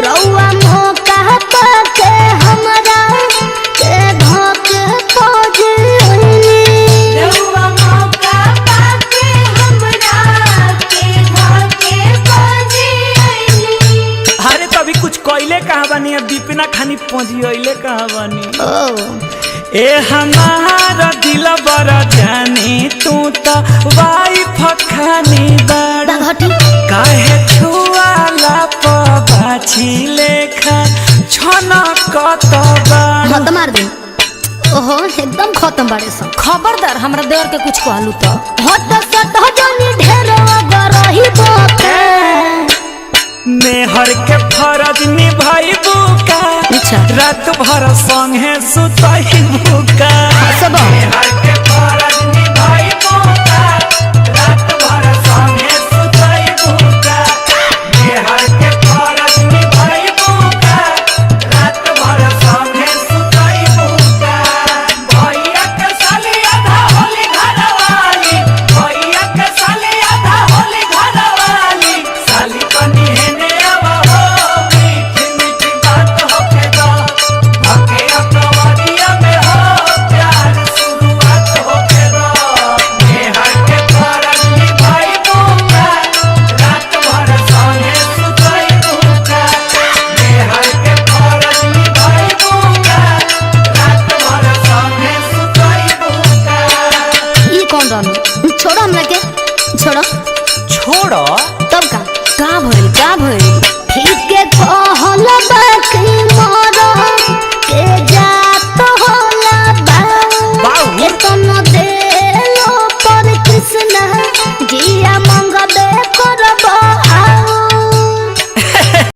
रउआ मौका पाके हमरा के धोके खोजली रउआ मौका पाके हमरा के धोके खोजली। अरे तो अभी कुछ कोयले कहाँ बनी अब दीपिना खानी पहुँची कहाँ बनी ए हमारा दिल बड़ा जानी तू तो वाइफ खानी बड़ा काहे छुआला पाछी लेखा छना कत बड़ा खत्म मार दे। ओहो एकदम खत्म बाड़े सब। खबरदार हमरा देवर के कुछ कहलू तो हट सट जनी ढेर गरही बोके मेहर के फरज निभाइबू का अच्छा। रात भर संगे सुतइबू का सब मेहर के फरज निभाइबू का रात भर संगे सुतइबू का मेहर के फरज निभाइबू का रात भर संगे सुतइबू का भैया के साली आधा होली घरवाली भैया के साली आधा होली घरवाली साली बनी हेने आवा हो मीठी मीठी बात होके दो भके अपनवरिया में हो प्यार शुरुआत होके दो मेहर के फरज निभाइबू का रात भर संगे सुतइबू का मेहर के फरज निभाइबू का रात भर संगे सुतइबू का ई कौन रहनु छोड़ो हमरा के छोड़ो छोड़ो